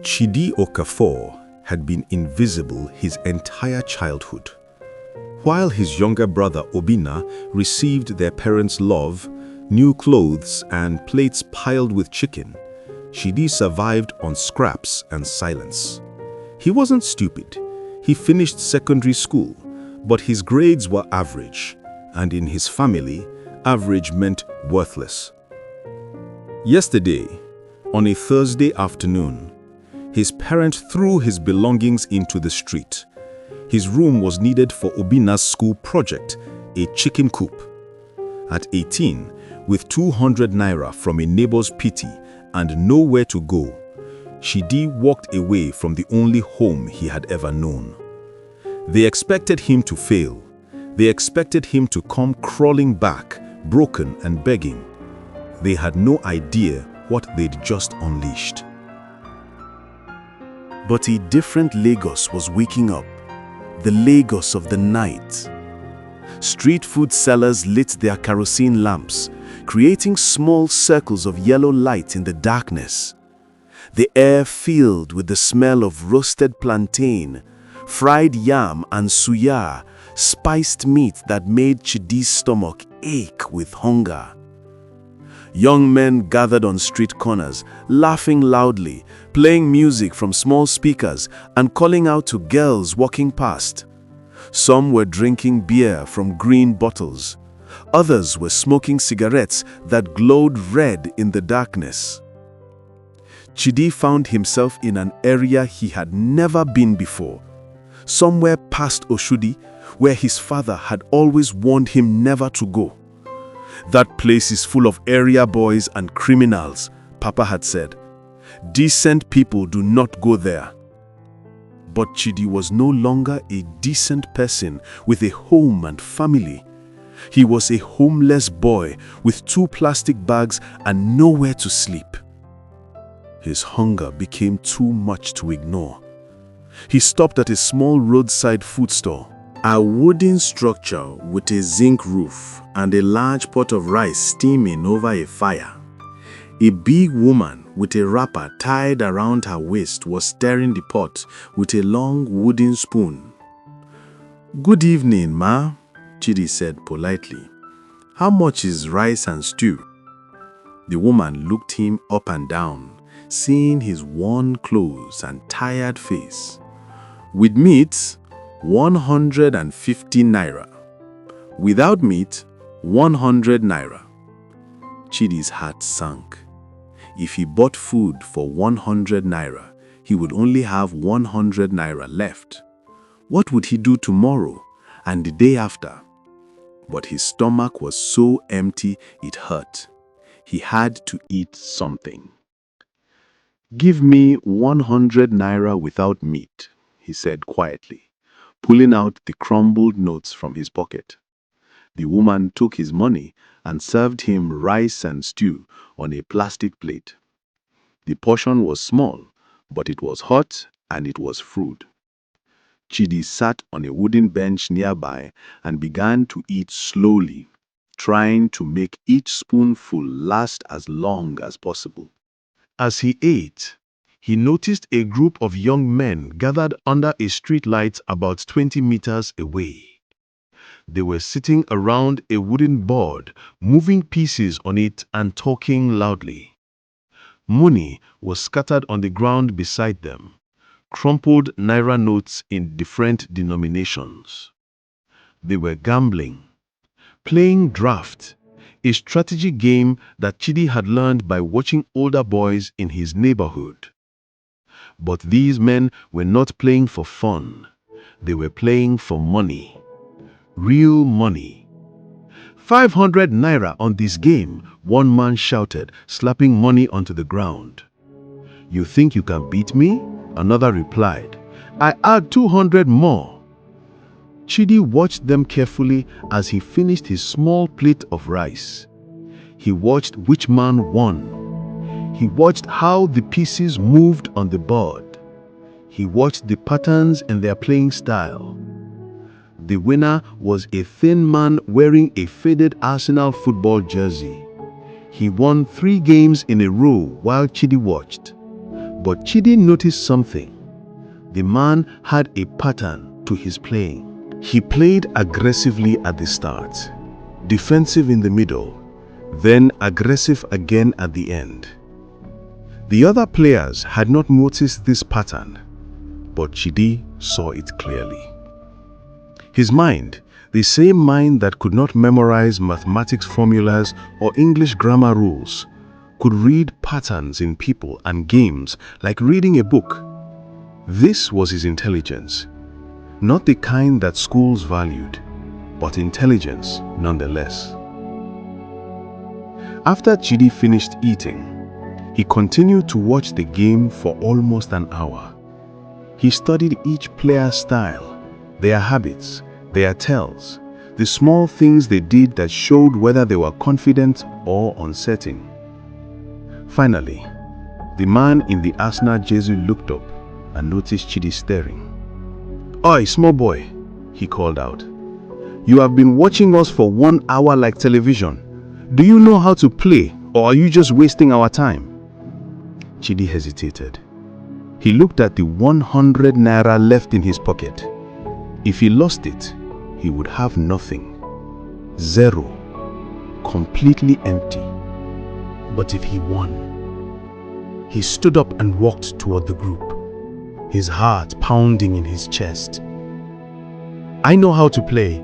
Chidi Okafor had been invisible his entire childhood. While his younger brother Obinna received their parents' love, new clothes and plates piled with chicken, Chidi survived on scraps and silence. He wasn't stupid. He finished secondary school, but his grades were average, and in his family, average meant worthless. Yesterday, on a Thursday afternoon, his parent threw his belongings into the street. His room was needed for Obinna's school project, a chicken coop. At 18, with 200 naira from a neighbor's pity and nowhere to go, Chidi walked away from the only home he had ever known. They expected him to fail. They expected him to come crawling back, broken and begging. They had no idea what they'd just unleashed. But a different Lagos was waking up, the Lagos of the night. Street food sellers lit their kerosene lamps, creating small circles of yellow light in the darkness. The air filled with the smell of roasted plantain, fried yam and suya, spiced meat that made Chidi's stomach ache with hunger. Young men gathered on street corners, laughing loudly, playing music from small speakers and calling out to girls walking past. Some were drinking beer from green bottles. Others were smoking cigarettes that glowed red in the darkness. Chidi found himself in an area he had never been before, somewhere past Oshodi, where his father had always warned him never to go. "That place is full of area boys and criminals," Papa had said. "Decent people do not go there." But Chidi was no longer a decent person with a home and family. He was a homeless boy with 2 plastic bags and nowhere to sleep. His hunger became too much to ignore. He stopped at a small roadside food store. A wooden structure with a zinc roof and a large pot of rice steaming over a fire. A big woman with a wrapper tied around her waist was stirring the pot with a long wooden spoon. "Good evening, ma," Chidi said politely. "How much is rice and stew?" The woman looked him up and down, seeing his worn clothes and tired face. "With meat, 150 naira. Without meat, 100 naira. Chidi's heart sank. If he bought food for 100 naira, he would only have 100 naira left. What would he do tomorrow and the day after? But his stomach was so empty it hurt. He had to eat something. "Give me 100 naira without meat," he said quietly, pulling out the crumbled notes from his pocket. The woman took his money and served him rice and stew on a plastic plate. The portion was small, but it was hot and it was food. Chidi sat on a wooden bench nearby and began to eat slowly, trying to make each spoonful last as long as possible. As he ate, he noticed a group of young men gathered under a street light about 20 meters away. They were sitting around a wooden board, moving pieces on it and talking loudly. Money was scattered on the ground beside them, crumpled naira notes in different denominations. They were gambling, playing draft, a strategy game that Chidi had learned by watching older boys in his neighborhood. But these men were not playing for fun. They were playing for money. Real money. 500 naira on this game, one man shouted, slapping money onto the ground. "You think you can beat me?" Another replied. "I add 200 more." Chidi watched them carefully as he finished his small plate of rice. He watched which man won. He watched how the pieces moved on the board. He watched the patterns in their playing style. The winner was a thin man wearing a faded Arsenal football jersey. He won 3 games in a row while Chidi watched. But Chidi noticed something. The man had a pattern to his playing. He played aggressively at the start, defensive in the middle, then aggressive again at the end. The other players had not noticed this pattern, but Chidi saw it clearly. His mind, the same mind that could not memorize mathematics formulas or English grammar rules, could read patterns in people and games like reading a book. This was his intelligence, not the kind that schools valued, but intelligence nonetheless. After Chidi finished eating, he continued to watch the game for almost an hour. He studied each player's style, their habits, their tells, the small things they did that showed whether they were confident or uncertain. Finally, the man in the Arsenal jersey looked up and noticed Chidi staring. "Oi, small boy," he called out. "You have been watching us for 1 hour like television. Do you know how to play, or are you just wasting our time?" Chidi hesitated. He looked at the 100 naira left in his pocket. If he lost it, he would have nothing. Zero. Completely empty. But if he won? He stood up and walked toward the group, his heart pounding in his chest. "I know how to play,"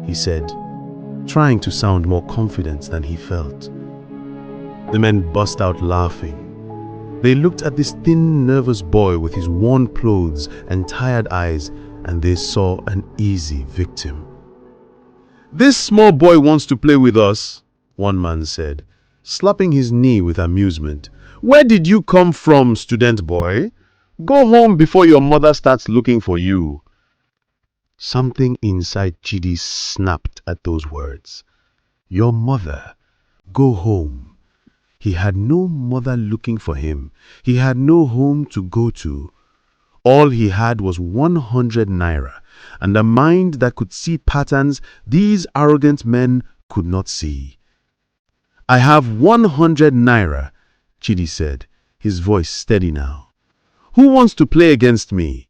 he said, trying to sound more confident than he felt. The men burst out laughing. They looked at this thin, nervous boy with his worn clothes and tired eyes, and they saw an easy victim. "This small boy wants to play with us," one man said, slapping his knee with amusement. "Where did you come from, student boy? Go home before your mother starts looking for you." Something inside Chidi snapped at those words. Your mother. Go home. He had no mother looking for him. He had no home to go to. All he had was 100 naira, and a mind that could see patterns these arrogant men could not see. "I have 100 naira, Chidi said, his voice steady now. "Who wants to play against me?"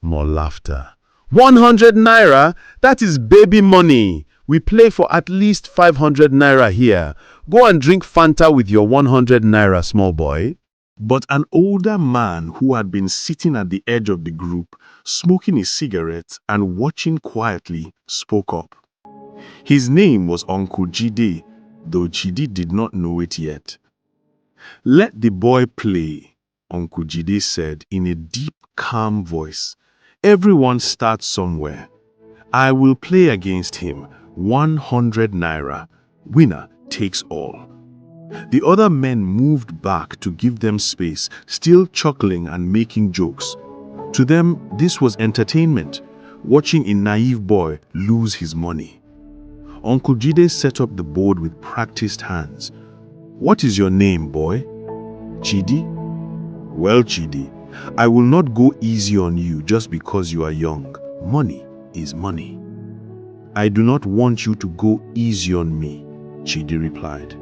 More laughter. 100 naira? That is baby money. We play for at least 500 naira here. Go and drink Fanta with your 100 naira, small boy. But an older man who had been sitting at the edge of the group, smoking a cigarette and watching quietly, spoke up. His name was Uncle Chidi, though Chidi did not know it yet. "Let the boy play," Uncle Chidi said in a deep, calm voice. "Everyone starts somewhere. I will play against him. 100 naira. Winner takes all." The other men moved back to give them space, still chuckling and making jokes. To them, this was entertainment, watching a naive boy lose his money. Uncle Jide set up the board with practiced hands. "What is your name, boy?" "Chidi." "Well, Chidi, I will not go easy on you just because you are young. Money is money." "I do not want you to go easy on me," Chidi replied.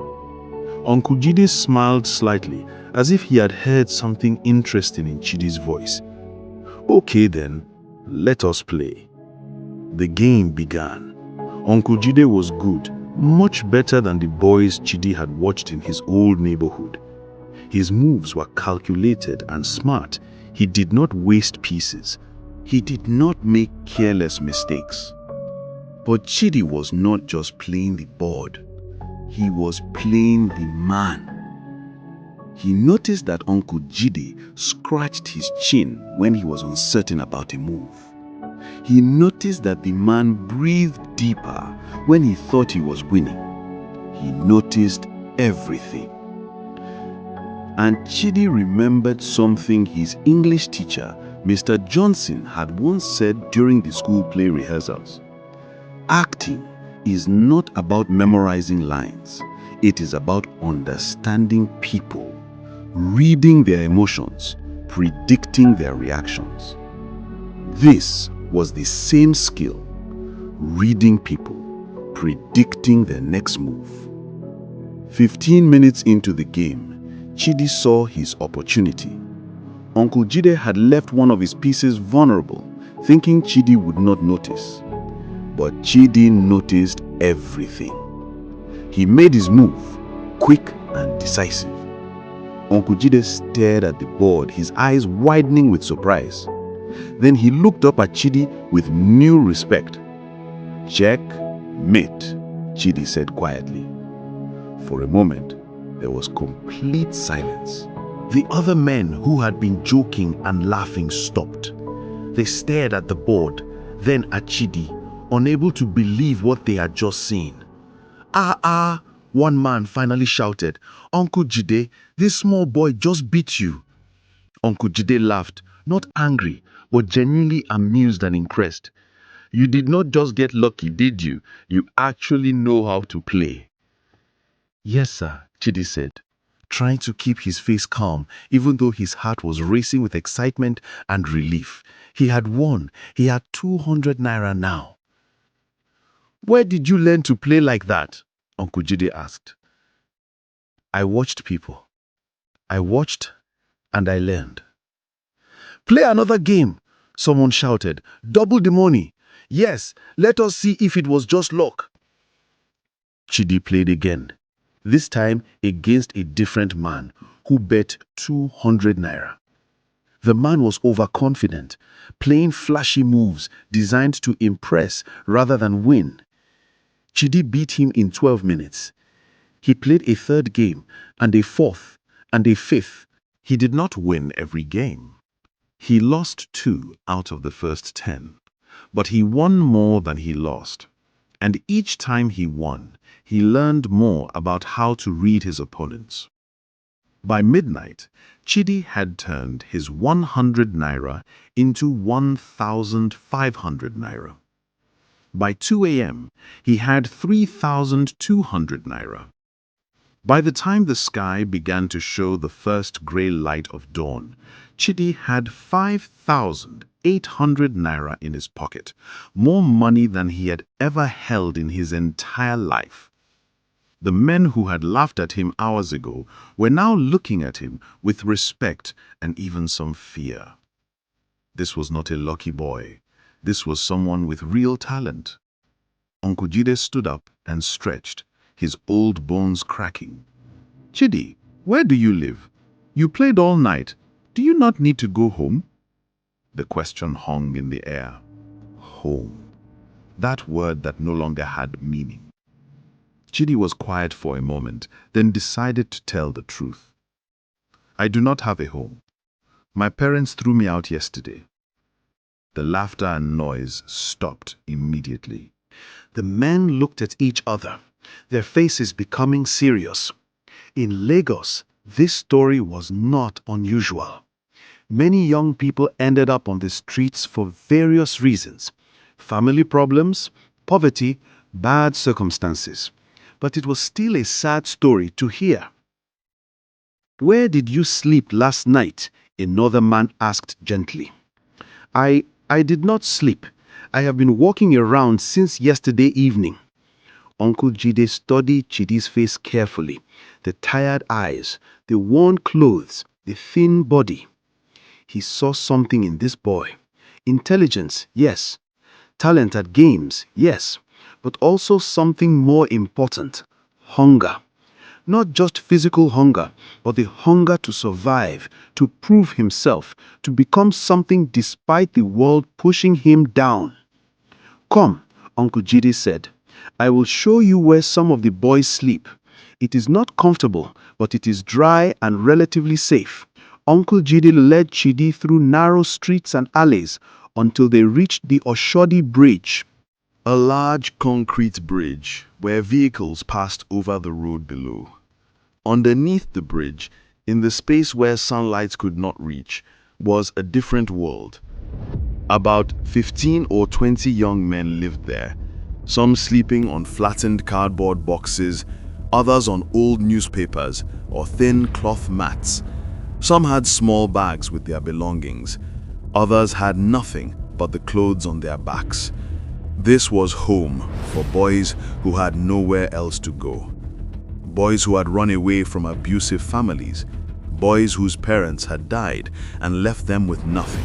Uncle Jide smiled slightly, as if he had heard something interesting in Chidi's voice. "Okay then, let us play." The game began. Uncle Jide was good, much better than the boys Chidi had watched in his old neighborhood. His moves were calculated and smart. He did not waste pieces. He did not make careless mistakes. But Chidi was not just playing the board. He was playing the man. He noticed that Uncle Chidi scratched his chin when he was uncertain about a move. He noticed that the man breathed deeper when he thought he was winning. He noticed everything. And Chidi remembered something his English teacher, Mr. Johnson, had once said during the school play rehearsals. Acting is not about memorizing lines. It is about understanding people, reading their emotions, predicting their reactions. This was the same skill, reading people, predicting their next move. 15 minutes into the game, Chidi saw his opportunity. Uncle Jide had left one of his pieces vulnerable, thinking Chidi would not notice. But Chidi noticed everything. He made his move, quick and decisive. Uncle Jide stared at the board, his eyes widening with surprise. Then he looked up at Chidi with new respect. "Checkmate," Chidi said quietly. For a moment, there was complete silence. The other men who had been joking and laughing stopped. They stared at the board, then at Chidi, unable to believe what they had just seen. "Ah," one man finally shouted. "Uncle Jide, this small boy just beat you." Uncle Jide laughed, not angry, but genuinely amused and impressed. "You did not just get lucky, did you? You actually know how to play." "Yes, sir," Chidi said, trying to keep his face calm, even though his heart was racing with excitement and relief. He had won. He had 200 naira now. "Where did you learn to play like that?" Uncle Jide asked. "I watched people. I watched and I learned." "Play another game," someone shouted. "Double the money. Yes, let us see if it was just luck." Chidi played again, this time against a different man who bet 200 naira. The man was overconfident, playing flashy moves designed to impress rather than win. Chidi beat him in 12 minutes. He played a third game, and a fourth, and a fifth. He did not win every game. He lost 2 out of the first 10, but he won more than he lost. And each time he won, he learned more about how to read his opponents. By midnight, Chidi had turned his 100 naira into 1,500 naira. By 2 a.m., he had 3,200 naira. By the time the sky began to show the first grey light of dawn, Chidi had 5,800 naira in his pocket, more money than he had ever held in his entire life. The men who had laughed at him hours ago were now looking at him with respect and even some fear. This was not a lucky boy. This was someone with real talent. Uncle Jide stood up and stretched, his old bones cracking. "Chidi, where do you live? You played all night. Do you not need to go home?" The question hung in the air. Home. That word that no longer had meaning. Chidi was quiet for a moment, then decided to tell the truth. "I do not have a home. My parents threw me out yesterday." The laughter and noise stopped immediately. The men looked at each other, their faces becoming serious. In Lagos, this story was not unusual. Many young people ended up on the streets for various reasons: family problems, poverty, bad circumstances. But it was still a sad story to hear. "Where did you sleep last night?" another man asked gently. I did not sleep. I have been walking around since yesterday evening." Uncle Jide studied Chidi's face carefully. The tired eyes, the worn clothes, the thin body. He saw something in this boy. Intelligence, yes. Talent at games, yes. But also something more important: hunger. Not just physical hunger, but the hunger to survive, to prove himself, to become something despite the world pushing him down. "Come," Uncle Jide said. "I will show you where some of the boys sleep. It is not comfortable, but it is dry and relatively safe." Uncle Jide led Chidi through narrow streets and alleys until they reached the Oshodi Bridge. A large concrete bridge where vehicles passed over the road below. Underneath the bridge, in the space where sunlight could not reach, was a different world. About 15 or 20 young men lived there, some sleeping on flattened cardboard boxes, others on old newspapers or thin cloth mats. Some had small bags with their belongings. Others had nothing but the clothes on their backs. This was home for boys who had nowhere else to go. Boys who had run away from abusive families. boys whose parents had died and left them with nothing.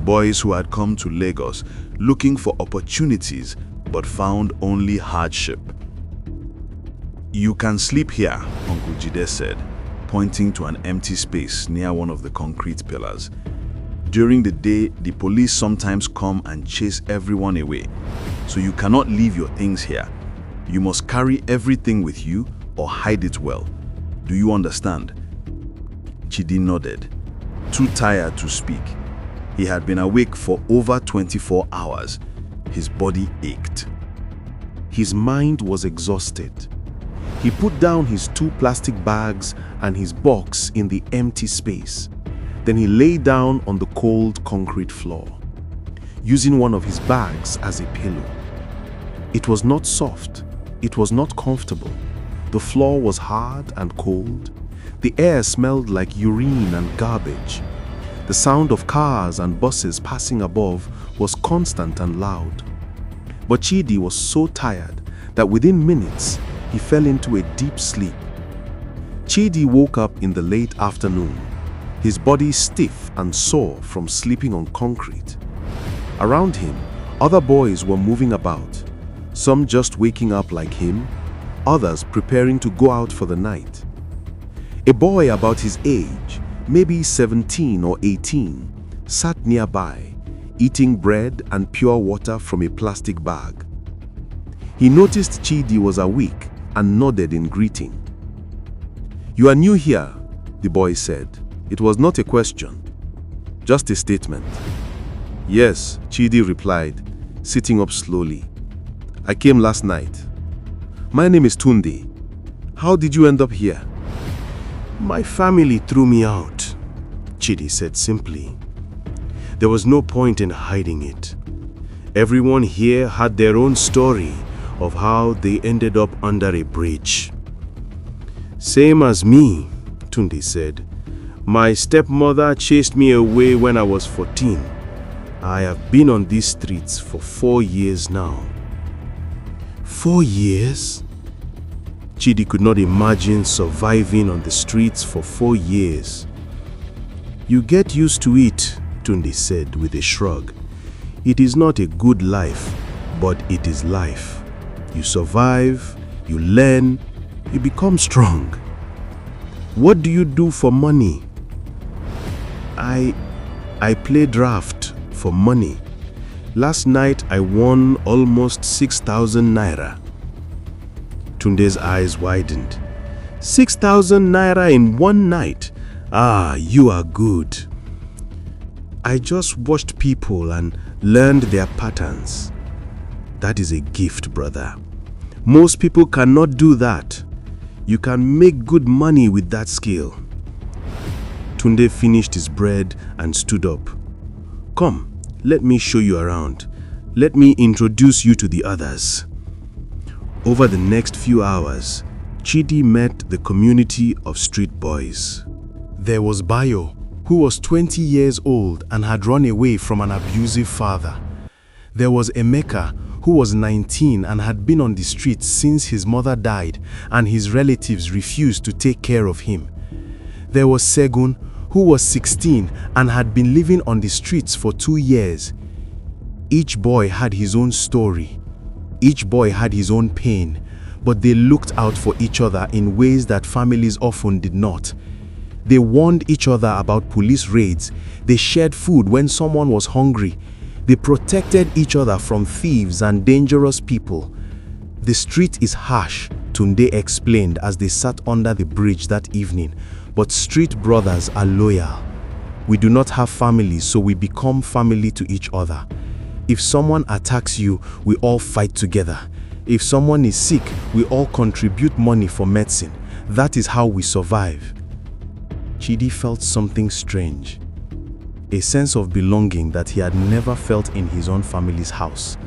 Boys who had come to Lagos looking for opportunities but found only hardship. "You can sleep here," Uncle Chidi said, pointing to an empty space near one of the concrete pillars. "During the day, the police sometimes come and chase everyone away, so you cannot leave your things here. You must carry everything with you or hide it well. Do you understand?" Chidi nodded, too tired to speak. He had been awake for over 24 hours. His body ached. His mind was exhausted. He put down his 2 plastic bags and his box in the empty space. Then he lay down on the cold concrete floor, using one of his bags as a pillow. It was not soft. It was not comfortable. The floor was hard and cold. The air smelled like urine and garbage. The sound of cars and buses passing above was constant and loud. But Chidi was so tired that within minutes, he fell into a deep sleep. Chidi woke up in the late afternoon, his body stiff and sore from sleeping on concrete. Around him, other boys were moving about, some just waking up like him, others preparing to go out for the night. A boy about his age, maybe 17 or 18, sat nearby, eating bread and pure water from a plastic bag. He noticed Chidi was awake and nodded in greeting. "You are new here," the boy said. It was not a question, just a statement. "Yes," Chidi replied, sitting up slowly. "I came last night. My name is Tunde. How did you end up here?" "My family threw me out," Chidi said simply. "There was no point in hiding it. Everyone here had their own story of how they ended up under a bridge." "Same as me," Tunde said. "My stepmother chased me away when I was 14. I have been on these streets for 4 years now." 4 years? Chidi could not imagine surviving on the streets for 4 years. "You get used to it," Tunde said with a shrug. "It is not a good life, but it is life. You survive, you learn, you become strong." "What do you do for money?" I play draft for money. Last night I won almost 6,000 naira. Tunde's eyes widened. 6,000 naira in one night? Ah, you are good. I just watched people and learned their patterns. That is a gift, brother. Most people cannot do that. You can make good money with that skill. Tunde finished his bread and stood up. "Come, let me show you around. Let me introduce you to the others." Over the next few hours, Chidi met the community of street boys. There was Bayo, who was 20 years old and had run away from an abusive father. There was Emeka, who was 19 and had been on the streets since his mother died and his relatives refused to take care of him. There was Segun, who was 16 and had been living on the streets for 2 years. Each boy had his own story. Each boy had his own pain, but they looked out for each other in ways that families often did not. They warned each other about police raids. They shared food when someone was hungry. They protected each other from thieves and dangerous people. "The street is harsh," Tunde explained as they sat under the bridge that evening, "but street brothers are loyal. We do not have families, so we become family to each other. If someone attacks you, we all fight together. If someone is sick, we all contribute money for medicine. That is how we survive." Chidi felt something strange, a sense of belonging that he had never felt in his own family's house.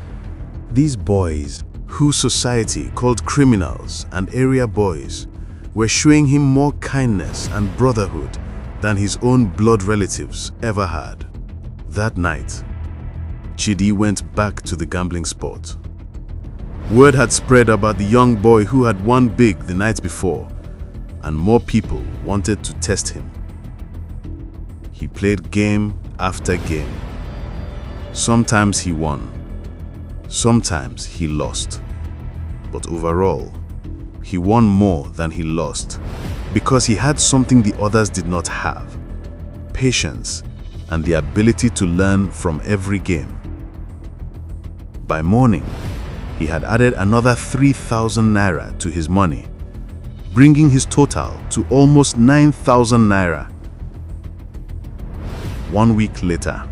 These boys, who society called criminals and area boys, were showing him more kindness and brotherhood than his own blood relatives ever had. That night, Chidi went back to the gambling spot. Word had spread about the young boy who had won big the night before, and more people wanted to test him. He played game after game. Sometimes he won. Sometimes he lost. But overall, he won more than he lost because he had something the others did not have: patience and the ability to learn from every game. By morning, he had added another 3,000 naira to his money, bringing his total to almost 9,000 naira. 1 week later,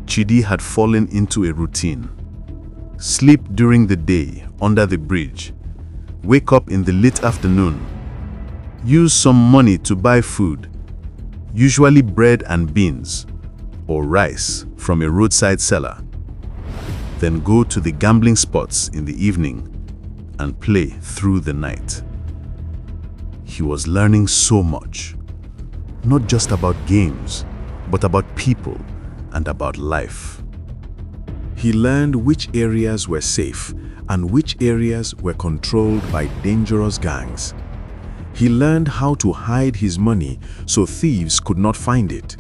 Chidi had fallen into a routine. Sleep during the day under the bridge, wake up in the late afternoon, use some money to buy food, usually bread and beans or rice from a roadside seller, then go to the gambling spots in the evening and play through the night. He was learning so much, not just about games, but about people and about life. He learned which areas were safe and which areas were controlled by dangerous gangs. He learned how to hide his money so thieves could not find it.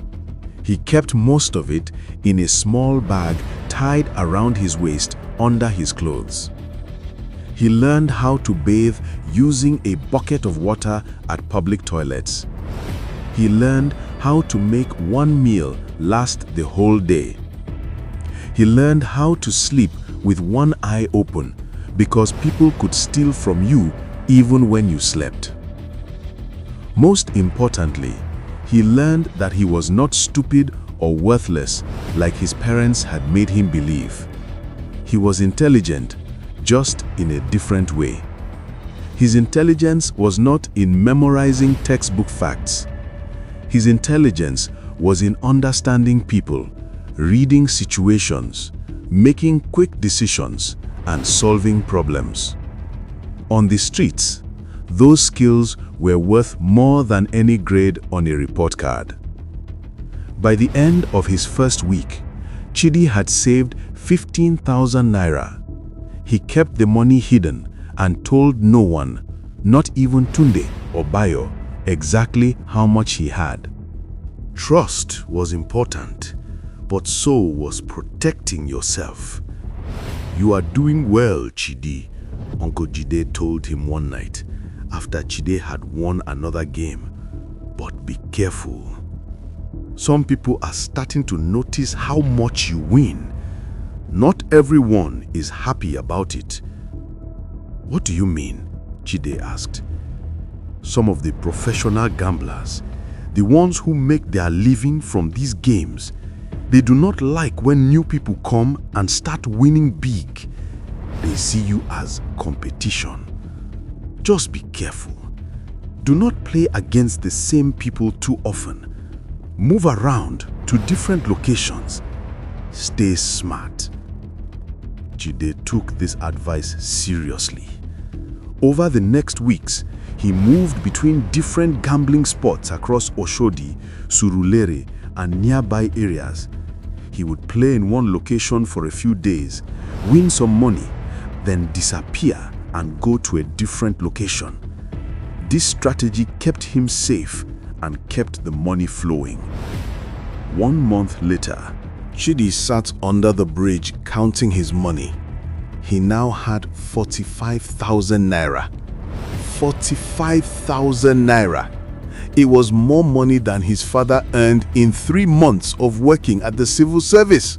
He kept most of it in a small bag tied around his waist under his clothes. He learned how to bathe using a bucket of water at public toilets. He learned how to make one meal last the whole day. He learned how to sleep with one eye open because people could steal from you even when you slept. Most importantly, he learned that he was not stupid or worthless like his parents had made him believe. He was intelligent, just in a different way. His intelligence was not in memorizing textbook facts. His intelligence was in understanding people, reading situations, making quick decisions, and solving problems. On the streets, those skills were worth more than any grade on a report card. By the end of his first week, Chidi had saved 15,000 naira. He kept the money hidden and told no one, not even Tunde or Bayo, exactly how much he had. Trust was important, but so was protecting yourself. "You are doing well, Chidi," Uncle Jide told him one night after Chide had won another game. "But be careful. Some people are starting to notice how much you win. Not everyone is happy about it." "What do you mean?" Chide asked. "Some of the professional gamblers, the ones who make their living from these games, they do not like when new people come and start winning big. They see you as competition. Just be careful. Do not play against the same people too often. Move around to different locations. Stay smart." Chide took this advice seriously. Over the next weeks, he moved between different gambling spots across Oshodi, Surulere, and nearby areas. He would play in one location for a few days, win some money, then disappear and go to a different location. This strategy kept him safe and kept the money flowing. 1 month later, Chidi sat under the bridge counting his money. He now had 45,000 naira. 45,000 naira. It was more money than his father earned in 3 months of working at the civil service.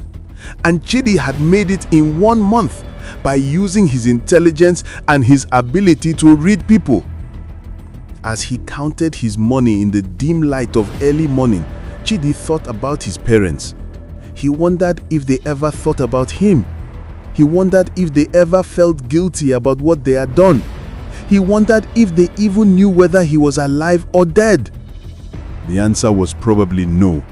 And Chidi had made it in 1 month by using his intelligence and his ability to read people. As he counted his money in the dim light of early morning, Chidi thought about his parents. He wondered if they ever thought about him. He wondered if they ever felt guilty about what they had done. He wondered if they even knew whether he was alive or dead. The answer was probably no.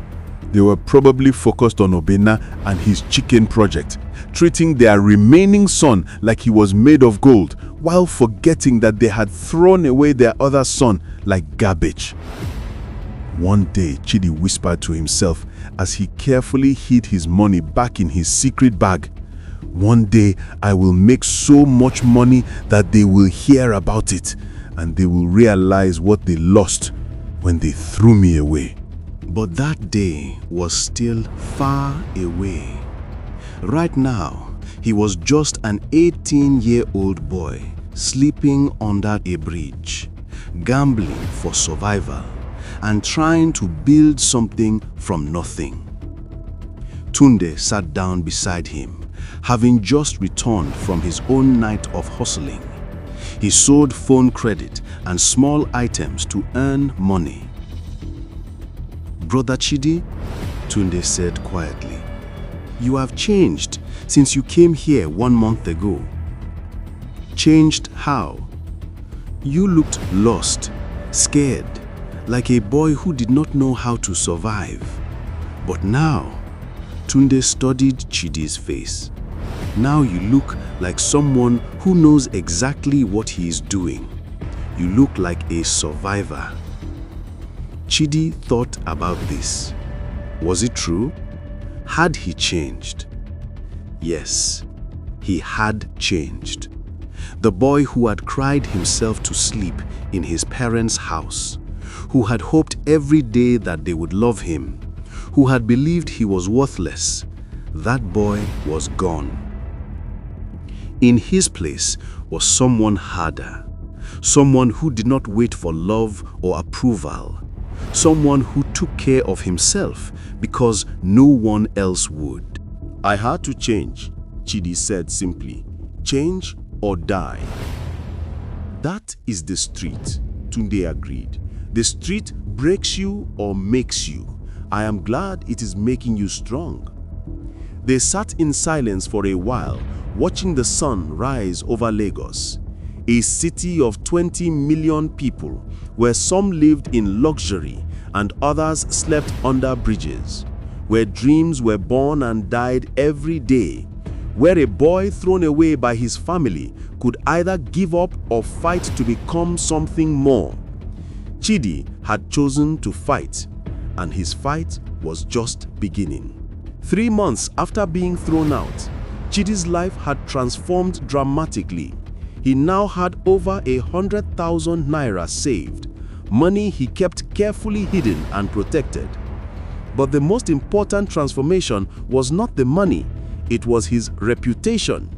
They were probably focused on Obinna and his chicken project, treating their remaining son like he was made of gold, while forgetting that they had thrown away their other son like garbage. One day, Chidi whispered to himself as he carefully hid his money back in his secret bag. "One day, I will make so much money that they will hear about it, and they will realize what they lost when they threw me away." But that day was still far away. Right now, he was just an 18-year-old boy sleeping under a bridge, gambling for survival and trying to build something from nothing. Tunde sat down beside him, having just returned from his own night of hustling. He sold phone credit and small items to earn money. "Brother Chidi," Tunde said quietly, "you have changed since you came here 1 month ago." "Changed how?" "You looked lost, scared, like a boy who did not know how to survive. But now," Tunde studied Chidi's face, "now you look like someone who knows exactly what he is doing. You look like a survivor." Chidi thought about this. Was it true? Had he changed? Yes, he had changed. The boy who had cried himself to sleep in his parents' house, who had hoped every day that they would love him, who had believed he was worthless, that boy was gone. In his place was someone harder, someone who did not wait for love or approval, someone who took care of himself because no one else would. "I had to change," Chidi said simply. "Change or die." "That is the street," Tunde agreed. "The street breaks you or makes you. I am glad it is making you strong." They sat in silence for a while, watching the sun rise over Lagos, a city of 20 million people, where some lived in luxury and others slept under bridges, where dreams were born and died every day, where a boy thrown away by his family could either give up or fight to become something more. Chidi had chosen to fight, and his fight was just beginning. 3 months after being thrown out, Chidi's life had transformed dramatically. He now had over 100,000 naira saved, money he kept carefully hidden and protected. But the most important transformation was not the money, it was his reputation.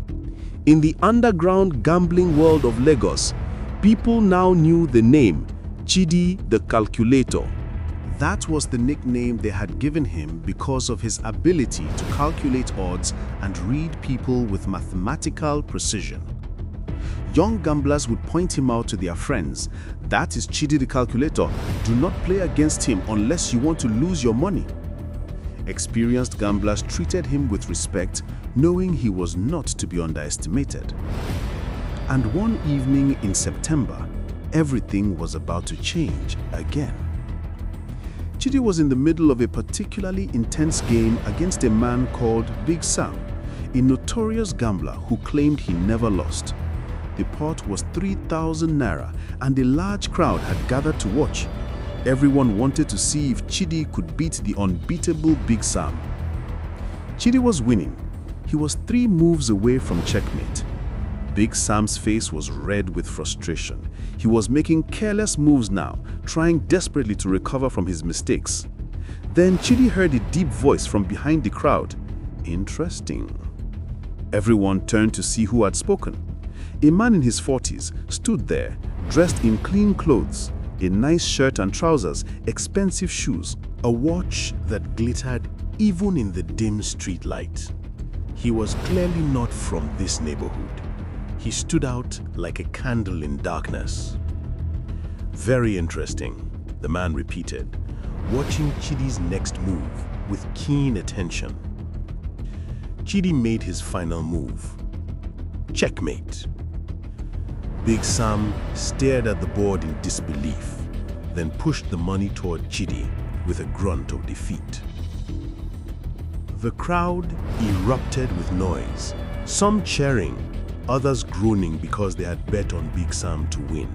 In the underground gambling world of Lagos, people now knew the name Chidi the Calculator. That was the nickname they had given him because of his ability to calculate odds and read people with mathematical precision. Young gamblers would point him out to their friends. "That is Chidi the Calculator. Do not play against him unless you want to lose your money." Experienced gamblers treated him with respect, knowing he was not to be underestimated. And one evening in September, everything was about to change again. Chidi was in the middle of a particularly intense game against a man called Big Sam, a notorious gambler who claimed he never lost. The pot was 3,000 naira and a large crowd had gathered to watch. Everyone wanted to see if Chidi could beat the unbeatable Big Sam. Chidi was winning. He was 3 moves away from checkmate. Big Sam's face was red with frustration. He was making careless moves now, trying desperately to recover from his mistakes. Then Chidi heard a deep voice from behind the crowd. Interesting. Everyone turned to see who had spoken. A man in his 40s stood there, dressed in clean clothes, a nice shirt and trousers, expensive shoes, a watch that glittered even in the dim street light. He was clearly not from this neighborhood. He stood out like a candle in darkness. "Very interesting," the man repeated, watching Chidi's next move with keen attention. Chidi made his final move. Checkmate. Big Sam stared at the board in disbelief, then pushed the money toward Chidi with a grunt of defeat. The crowd erupted with noise, some cheering, others groaning because they had bet on Big Sam to win.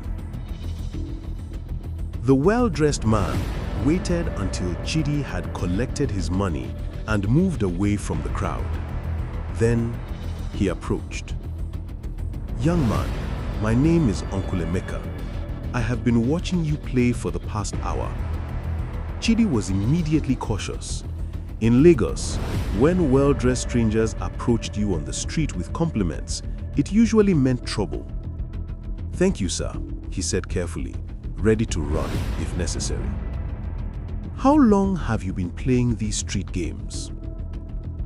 The well-dressed man waited until Chidi had collected his money and moved away from the crowd. Then he approached. "Young man, my name is Uncle Emeka. I have been watching you play for the past hour." Chidi was immediately cautious. In Lagos, when well-dressed strangers approached you on the street with compliments, it usually meant trouble. "Thank you, sir," he said carefully, ready to run if necessary. "How long have you been playing these street games?"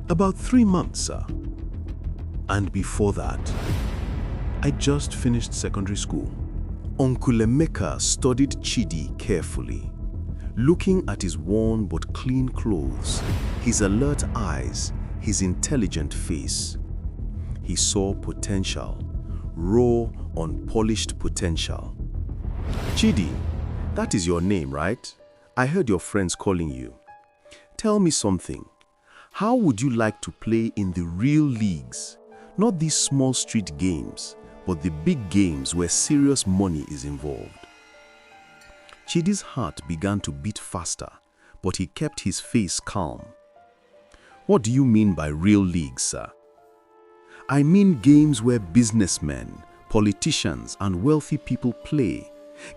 "About 3 months, sir." "And before that?" "I just finished secondary school." Uncle Emeka studied Chidi carefully. Looking at his worn but clean clothes, his alert eyes, his intelligent face, he saw potential, raw, unpolished potential. "Chidi, that is your name, right? I heard your friends calling you. Tell me something. How would you like to play in the real leagues? Not these small street games, but the big games where serious money is involved." Chidi's heart began to beat faster, but he kept his face calm. "What do you mean by real leagues, sir?" "I mean games where businessmen, politicians, and wealthy people play.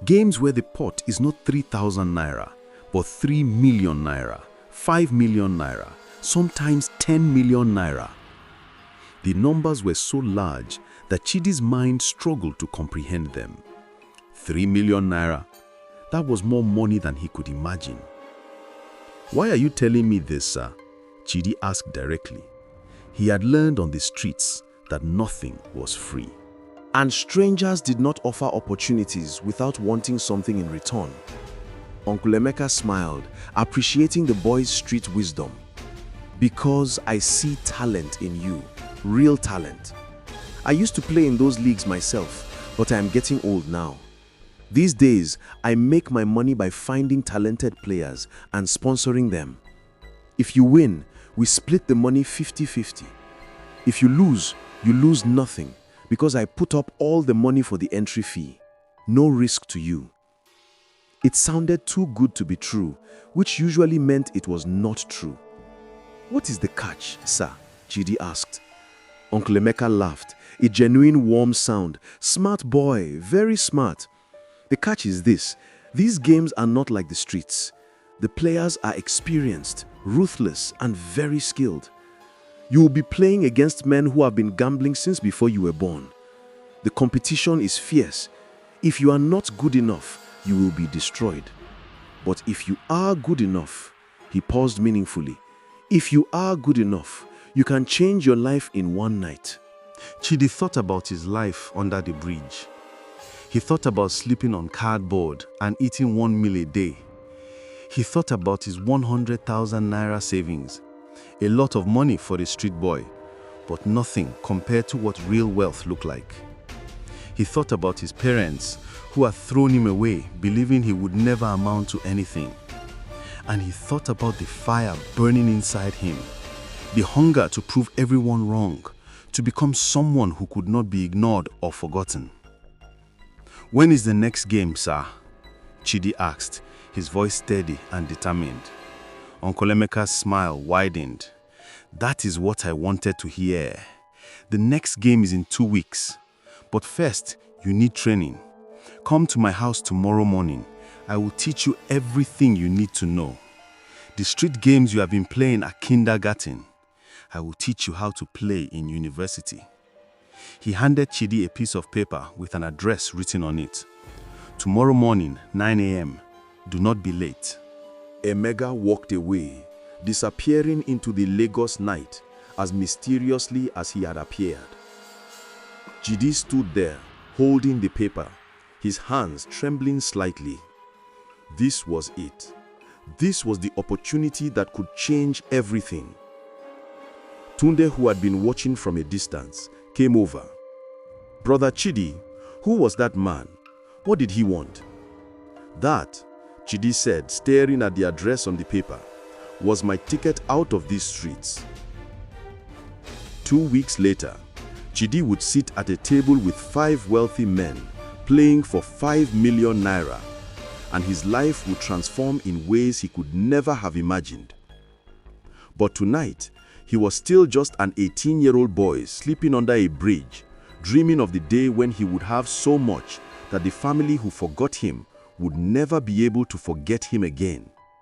Games where the pot is not 3,000 naira, but 3 million naira, 5 million naira, sometimes 10 million naira." The numbers were so large that Chidi's mind struggled to comprehend them. 3 million naira? That was more money than he could imagine. "Why are you telling me this, sir?" Chidi asked directly. He had learned on the streets that nothing was free. And strangers did not offer opportunities without wanting something in return. Uncle Emeka smiled, appreciating the boy's street wisdom. "Because I see talent in you, real talent. I used to play in those leagues myself, but I am getting old now. These days, I make my money by finding talented players and sponsoring them. If you win, we split the money 50-50. If you lose nothing, because I put up all the money for the entry fee. No risk to you." It sounded too good to be true, which usually meant it was not true. "What is the catch, sir?" Chidi asked. Uncle Emeka laughed, a genuine warm sound. "Smart boy, very smart. The catch is this: these games are not like the streets. The players are experienced, ruthless, and very skilled. You will be playing against men who have been gambling since before you were born. The competition is fierce. If you are not good enough, you will be destroyed. But if you are good enough," he paused meaningfully, "if you are good enough, you can change your life in one night." Chidi thought about his life under the bridge. He thought about sleeping on cardboard and eating 1 meal a day. He thought about his 100,000 naira savings. A lot of money for a street boy, but nothing compared to what real wealth looked like. He thought about his parents who had thrown him away, believing he would never amount to anything. And he thought about the fire burning inside him, the hunger to prove everyone wrong, to become someone who could not be ignored or forgotten. "When is the next game, sir?" Chidi asked, his voice steady and determined. Uncle Emeka's smile widened. "That is what I wanted to hear. The next game is in 2 weeks. But first, you need training. Come to my house tomorrow morning. I will teach you everything you need to know. The street games you have been playing are kindergarten. I will teach you how to play in university." He handed Chidi a piece of paper with an address written on it. "Tomorrow morning, 9 a.m. Do not be late." Emeka walked away, disappearing into the Lagos night as mysteriously as he had appeared. Chidi stood there, holding the paper, his hands trembling slightly. This was it. This was the opportunity that could change everything. Tunde, who had been watching from a distance, came over. "Brother Chidi, who was that man? What did he want?" "That," Chidi said, staring at the address on the paper, "was my ticket out of these streets." 2 weeks later, Chidi would sit at a table with 5 wealthy men, playing for 5 million naira, and his life would transform in ways he could never have imagined. But tonight, he was still just an 18-year-old boy sleeping under a bridge, dreaming of the day when he would have so much that the family who forgot him would never be able to forget him again.